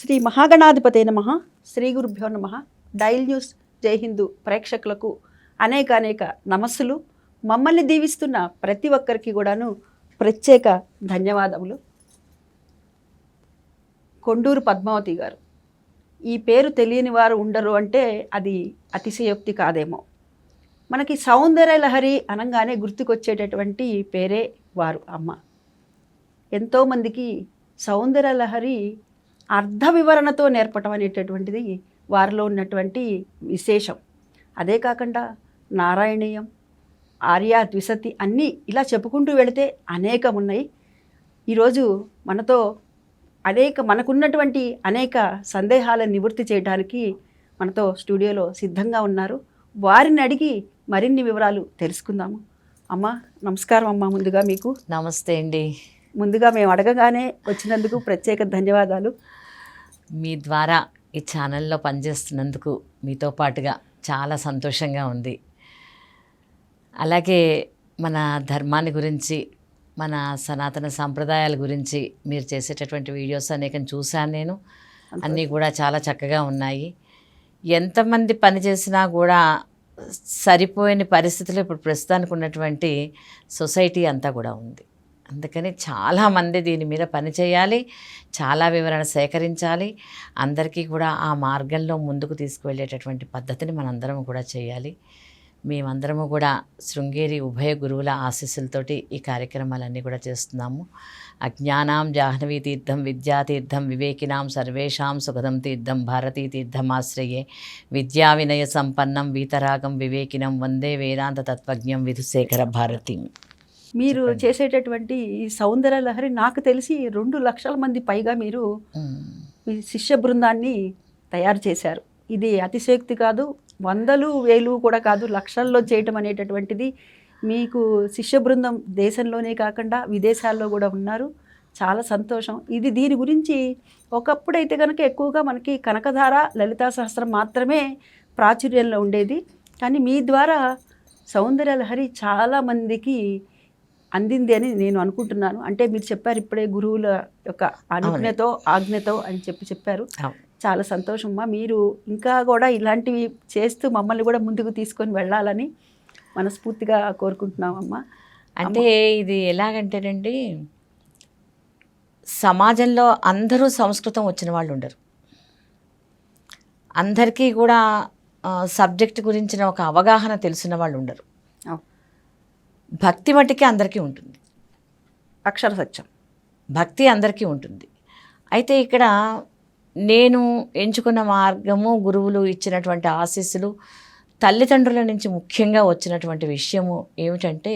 శ్రీ మహాగణాధిపతే నమః. శ్రీ గురుభ్యో నమః. డైల్ న్యూస్ జై హిందూ ప్రేక్షకులకు అనేక నమస్సులు. మమ్మల్ని దీవిస్తున్న ప్రతి ఒక్కరికి కూడాను ప్రత్యేక ధన్యవాదములు. కొండూరు పద్మావతి గారు, ఈ పేరు తెలియని వారు ఉండరు అంటే అది అతిశయోక్తి కాదేమో. మనకి సౌందర్యలహరి అనగానే గుర్తుకొచ్చేటటువంటి పేరే వారు అమ్మ. ఎంతోమందికి సౌందర్యలహరి అర్థ వివరణతో నేర్పటం అనేటటువంటిది వారిలో ఉన్నటువంటి విశేషం. అదే కాకుండా నారాయణీయం, ఆర్య ద్విసతి అన్నీ ఇలా చెప్పుకుంటూ వెళితే అనేకం ఉన్నాయి. ఈరోజు మనతో మనకున్నటువంటి అనేక సందేహాలను నివృత్తి చేయడానికి మనతో స్టూడియోలో సిద్ధంగా ఉన్నారు. వారిని అడిగి మరిన్ని వివరాలు తెలుసుకుందాము. అమ్మ నమస్కారం. అమ్మ ముందుగా మీకు నమస్తే అండి. ముందుగా మేము అడగగానే వచ్చినందుకు ప్రత్యేక ధన్యవాదాలు. మీ ద్వారా ఈ ఛానల్లో పనిచేస్తున్నందుకు మీతో పాటుగా చాలా సంతోషంగా ఉంది. అలాగే మన ధర్మాన్ని గురించి, మన సనాతన సాంప్రదాయాల గురించి మీరు చేసేటటువంటి వీడియోస్ అనేకం చూశాను నేను. అన్నీ కూడా చాలా చక్కగా ఉన్నాయి. ఎంతమంది పని చేసినా కూడా సరిపోయిన పరిస్థితులు ఇప్పుడు ప్రస్తుతానికి ఉన్నటువంటి సొసైటీ అంతా కూడా ఉంది. అందుకని చాలామంది దీని మీద పని చేయాలి, చాలా వివరణ సేకరించాలి, అందరికీ కూడా ఆ మార్గంలో ముందుకు తీసుకువెళ్ళేటటువంటి పద్ధతిని మనందరం కూడా చేయాలి. మేమందరము కూడా శృంగేరి ఉభయ గురువుల ఆశీస్సులతోటి ఈ కార్యక్రమాలన్నీ కూడా చేస్తున్నాము. అజ్ఞానాం జాహ్నవీ తీర్థం విద్యాతీర్థం వివేకినాం సర్వేషాం సుఖదం తీర్థం భారతీ తీర్థమాశ్రయే విద్యా వినయ సంపన్నం వీతరాగం వివేకినం వందే వేదాంత తత్వజ్ఞం విధుశేఖర భారతీ. మీరు చేసేటటువంటి ఈ సౌందర్యలహరి నాకు తెలిసి 2 లక్షల మంది పైగా మీరు మీ శిష్య బృందాన్ని తయారు చేశారు. ఇది అతిశయోక్తి కాదు, వందలు వేలు కూడా కాదు, లక్షల్లో చేయటం అనేటటువంటిది. మీకు శిష్య బృందం దేశంలోనే కాకుండా విదేశాల్లో కూడా ఉన్నారు. చాలా సంతోషం. దీని గురించి ఒకప్పుడైతే కనుక ఎక్కువగా మనకి కనకధార, లలితా సహస్రం మాత్రమే ప్రాచుర్యంలో ఉండేది. కానీ మీ ద్వారా సౌందర్యలహరి చాలామందికి అందింది అని నేను అనుకుంటున్నాను. అంటే మీరు చెప్పారు ఇప్పుడే గురువుల యొక్క అనుజ్ఞతో ఆజ్ఞతో అని చెప్పారు. చాలా సంతోషమ్మా. మీరు ఇంకా కూడా ఇలాంటివి చేస్తూ మమ్మల్ని కూడా ముందుకు తీసుకొని వెళ్ళాలని మనస్ఫూర్తిగా కోరుకుంటున్నామమ్మా. అంటే ఇది ఎలాగంటేనండి, సమాజంలో అందరూ సంస్కృతం వచ్చిన వాళ్ళు ఉండరు. అందరికీ కూడా సబ్జెక్ట్ గురించిన ఒక అవగాహన తెలిసిన వాళ్ళు ఉండరు. భక్తి మట్టికి అందరికీ ఉంటుంది, అక్షర సత్యం. భక్తి అందరికీ ఉంటుంది. అయితే ఇక్కడ నేను ఎంచుకున్న మార్గము, గురువులు ఇచ్చినటువంటి ఆశీస్సులు, తల్లిదండ్రుల నుంచి ముఖ్యంగా వచ్చినటువంటి విషయము ఏమిటంటే,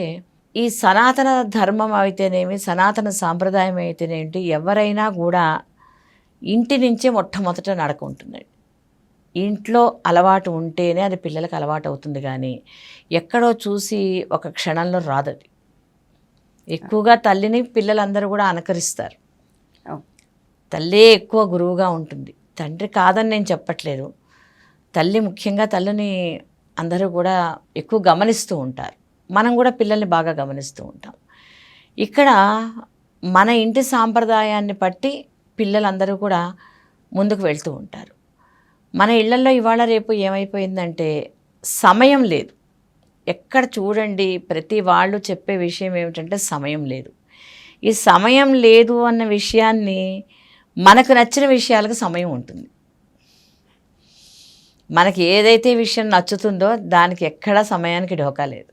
ఈ సనాతన ధర్మం అయితేనేమి, సనాతన సాంప్రదాయం అయితేనేమిటి, ఎవరైనా కూడా ఇంటి నుంచే మొట్టమొదట నడక ఉంటుందండి. ఇంట్లో అలవాటు ఉంటేనే అది పిల్లలకు అలవాటు అవుతుంది. కానీ ఎక్కడో చూసి ఒక క్షణంలో రాదది. ఎక్కువగా తల్లిని పిల్లలందరూ కూడా అనుకరిస్తారు. తల్లే ఎక్కువ గురువుగా ఉంటుంది. తండ్రి కాదని నేను చెప్పట్లేదు. తల్లి ముఖ్యంగా, తల్లిని అందరూ కూడా ఎక్కువ గమనిస్తూ ఉంటారు. మనం కూడా పిల్లల్ని బాగా గమనిస్తూ ఉంటాం. ఇక్కడ మన ఇంటి సాంప్రదాయాన్ని బట్టి పిల్లలందరూ కూడా ముందుకు వెళ్తూ ఉంటారు. మన ఇళ్లలో ఇవాళ రేపు ఏమైపోయిందంటే సమయం లేదు. ఎక్కడ చూడండి ప్రతి వాళ్ళు చెప్పే విషయం ఏమిటంటే సమయం లేదు. ఈ సమయం లేదు అన్న విషయాన్ని, మనకు నచ్చిన విషయాలకు సమయం ఉంటుంది. మనకి ఏదైతే విషయం నచ్చుతుందో దానికి ఎక్కడా సమయానికి ఢోకా లేదు.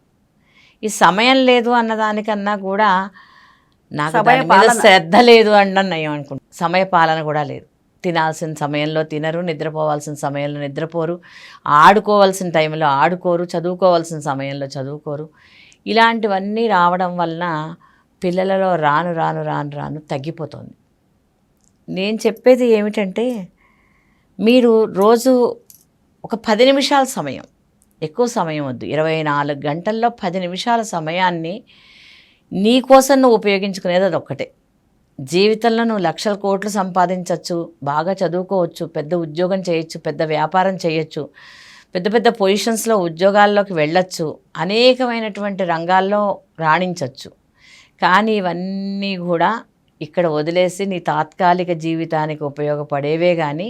ఈ సమయం లేదు అన్నదానికన్నా కూడా నాకు దాని మీద శ్రద్ధ లేదు అనడం నయం అనుకుంటా. సమయ పాలన కూడా లేదు. తినాల్సిన సమయంలో తినరు, నిద్రపోవాల్సిన సమయంలో నిద్రపోరు, ఆడుకోవాల్సిన టైంలో ఆడుకోరు, చదువుకోవాల్సిన సమయంలో చదువుకోరు. ఇలాంటివన్నీ రావడం వలన పిల్లలలో రాను రాను రాను రాను తగ్గిపోతుంది. నేను చెప్పేది ఏమిటంటే, మీరు రోజు ఒక 10 నిమిషాల సమయం, ఎక్కువ సమయం వద్దు, 24 గంటల్లో 10 నిమిషాల సమయాన్ని నీ కోసం నువ్వు ఉపయోగించుకునేది అదొక్కటే. జీవితంలో నువ్వు లక్షల కోట్లు సంపాదించవచ్చు, బాగా చదువుకోవచ్చు, పెద్ద ఉద్యోగం చేయొచ్చు, పెద్ద వ్యాపారం చేయొచ్చు, పెద్ద పెద్ద పొజిషన్స్లో ఉద్యోగాల్లోకి వెళ్ళొచ్చు, అనేకమైనటువంటి రంగాల్లో రాణించవచ్చు. కానీ ఇవన్నీ కూడా ఇక్కడ వదిలేసి నీ తాత్కాలిక జీవితానికి ఉపయోగపడేవే కానీ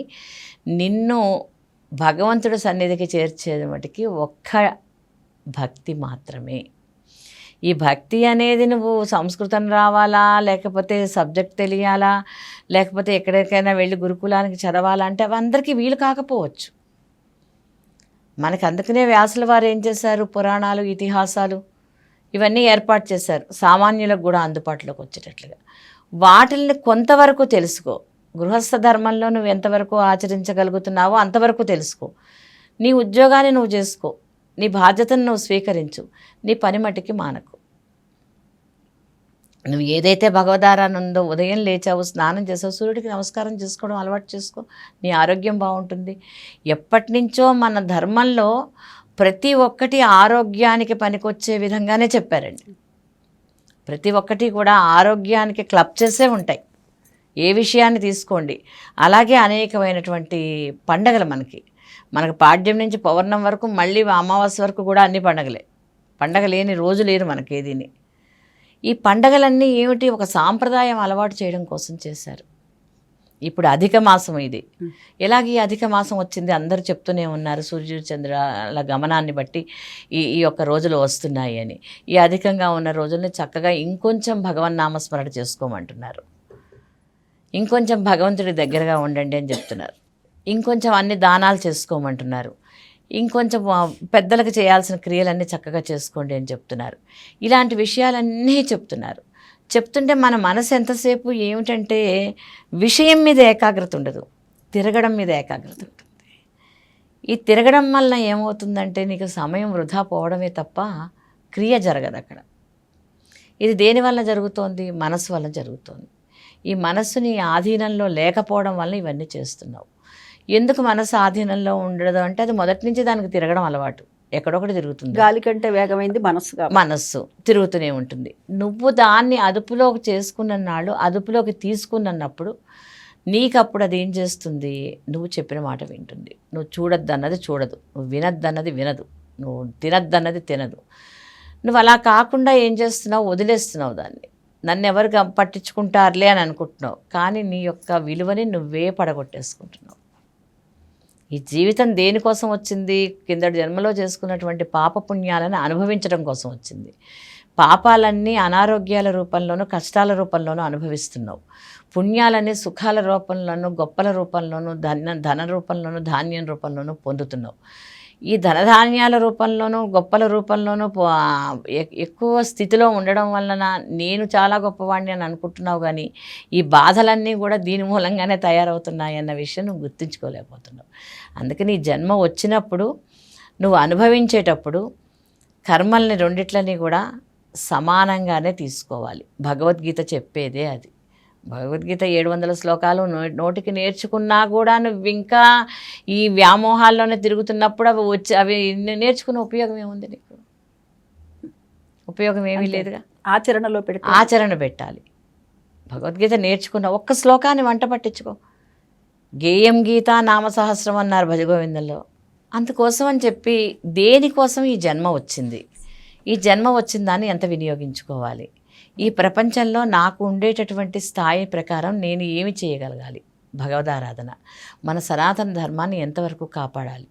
నిన్ను భగవంతుడి సన్నిధికి చేర్చేది మటుకి ఒక్క భక్తి మాత్రమే. ఈ భక్తి అనేది నువ్వు సంస్కృతం రావాలా, లేకపోతే సబ్జెక్ట్ తెలియాలా, లేకపోతే ఎక్కడికైనా వెళ్ళి గురుకులానికి చదవాలా అంటే అవి అందరికీ వీలు కాకపోవచ్చు. మనకు అందుకనే వ్యాసుల వారు ఏం చేశారు, పురాణాలు, ఇతిహాసాలు ఇవన్నీ ఏర్పాటు చేశారు సామాన్యులకు కూడా అందుబాటులోకి వచ్చేటట్లుగా. వాటిల్ని కొంతవరకు తెలుసుకో. గృహస్థ ధర్మంలో నువ్వు ఎంతవరకు ఆచరించగలుగుతున్నావో అంతవరకు తెలుసుకో. నీ ఉద్యోగాన్ని నువ్వు చేసుకో, నీ బాధ్యతను నువ్వు స్వీకరించు, నీ పని మట్టికి మానకు. నువ్వు ఏదైతే భగవదారాన్ని ఉందో, ఉదయం లేచావు, స్నానం చేసావు, సూర్యుడికి నమస్కారం చేసుకోవడం అలవాటు చేసుకో, నీ ఆరోగ్యం బాగుంటుంది. ఎప్పటి నుంచో మన ధర్మంలో ప్రతి ఒక్కటి ఆరోగ్యానికి పనికొచ్చే విధంగానే చెప్పారండి. ప్రతి ఒక్కటి కూడా ఆరోగ్యానికి క్లబ్ చేసే ఉంటాయి. ఏ విషయాన్ని తీసుకోండి. అలాగే అనేకమైనటువంటి పండగలు మనకు పాడ్యం నుంచి పౌర్ణం వరకు, మళ్ళీ అమావాస్య వరకు కూడా అన్ని పండగలే. పండగ లేని రోజు లేదు మనకేదీని. ఈ పండగలన్నీ ఏమిటి, ఒక సాంప్రదాయం అలవాటు చేయడం కోసం చేశారు. ఇప్పుడు అధిక మాసం ఇది. ఎలాగ ఈ అధిక మాసం వచ్చింది అందరూ చెప్తూనే ఉన్నారు, సూర్యుడు చంద్రాల గమనాన్ని బట్టి ఈ యొక్క రోజులు వస్తున్నాయి అని. ఈ అధికంగా ఉన్న రోజుల్ని చక్కగా ఇంకొంచెం భగవన్నామస్మరణ చేసుకోమంటున్నారు. ఇంకొంచెం భగవంతుడి దగ్గరగా ఉండండి అని చెప్తున్నారు. ఇంకొంచెం అన్ని దానాలు చేసుకోమంటున్నారు. ఇంకొంచెం పెద్దలకు చేయాల్సిన క్రియలన్నీ చక్కగా చేసుకోండి అని చెప్తున్నారు. ఇలాంటి విషయాలన్నీ చెప్తుంటే మన మనసు ఎంతసేపు ఏమిటంటే విషయం మీద ఏకాగ్రత ఉండదు, తిరగడం మీద ఏకాగ్రత ఉంటుంది. ఈ తిరగడం వల్ల ఏమవుతుందంటే నీకు సమయం వృధా పోవడమే తప్ప క్రియ జరగదు అక్కడ. ఇది దేని వల్ల జరుగుతోంది, మనసు వల్ల జరుగుతోంది. ఈ మనస్సుని ఆధీనంలో లేకపోవడం వల్ల ఇవన్నీ చేస్తున్నావు. ఎందుకు మనసు ఆధీనంలో ఉండదు అంటే అది మొదటి నుంచి దానికి తిరగడం అలవాటు, ఎక్కడొకటి తిరుగుతుంది. గాలి కంటే వేగమైంది మనస్సు తిరుగుతూనే ఉంటుంది. నువ్వు దాన్ని అదుపులోకి చేసుకున్ననాడు, అదుపులోకి తీసుకున్నప్పుడు నీకప్పుడు అది ఏం చేస్తుంది, నువ్వు చెప్పిన మాట వింటుంది. నువ్వు చూడొద్దన్నది చూడదు, నువ్వు వినొద్దన్నది వినదు, నువ్వు తినద్దన్నది తినదు. నువ్వు అలా కాకుండా ఏం చేస్తున్నావు, వదిలేస్తున్నావు దాన్ని. నన్ను ఎవరు పట్టించుకుంటారులే అని అనుకుంటున్నావు, కానీ నీ యొక్క విలువని నువ్వే పడగొట్టేసుకుంటున్నావు. ఈ జీవితం దేనికోసం వచ్చింది, కిందటి జన్మలో చేసుకున్నటువంటి పాపపుణ్యాలను అనుభవించడం కోసం వచ్చింది. పాపాలన్నీ అనారోగ్యాల రూపంలోనూ, కష్టాల రూపంలోనూ అనుభవిస్తున్నావు. పుణ్యాలన్నీ సుఖాల రూపంలోనూ, గొప్పల రూపంలోనూ, ధన రూపంలోనూ, ధాన్యం రూపంలోనూ పొందుతున్నావు. ఈ ధనధాన్యాల రూపంలోనూ, గొప్పల రూపంలోనూ ఎక్కువ స్థితిలో ఉండడం వలన నేను చాలా గొప్పవాడిని అని అనుకుంటున్నావు, కానీ ఈ బాధలన్నీ కూడా దీని మూలంగానే తయారవుతున్నాయి అన్న విషయం నువ్వు గుర్తించుకోలేకపోతున్నావు. అందుకని ఈ జన్మ వచ్చినప్పుడు నువ్వు అనుభవించేటప్పుడు కర్మల్ని రెండిట్లని కూడా సమానంగానే తీసుకోవాలి. భగవద్గీత చెప్పేదే అది. భగవద్గీత 700 శ్లోకాలు నోటికి నేర్చుకున్నా కూడా నువ్వు ఇంకా ఈ వ్యామోహాల్లోనే తిరుగుతున్నప్పుడు అవి నేర్చుకునే ఉపయోగం ఏముంది నీకు? ఉపయోగం ఏమీ లేదుగా. ఆచరణ పెట్టాలి. భగవద్గీత నేర్చుకున్న ఒక్క శ్లోకాన్ని వంట పట్టించుకో. గేయం గీత నామ సహస్రం అన్నారు భజగోవిందంలో. అందుకోసం అని చెప్పి దేనికోసం ఈ జన్మ వచ్చింది, ఈ జన్మ వచ్చిన దాన్ని ఎంత వినియోగించుకోవాలి, ఈ ప్రపంచంలో నాకు ఉండేటటువంటి స్థాయి ప్రకారం నేను ఏమి చేయగలగాలి, భగవదారాధన, మన సనాతన ధర్మాన్ని ఎంతవరకు కాపాడాలి,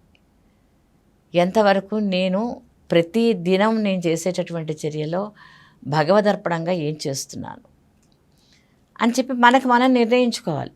ఎంతవరకు నేను ప్రతి దినం నేను చేసేటటువంటి చర్యలో భగవదర్పణంగా ఏం చేస్తున్నాను అని చెప్పి మనకు మనం నిర్ణయించుకోవాలి.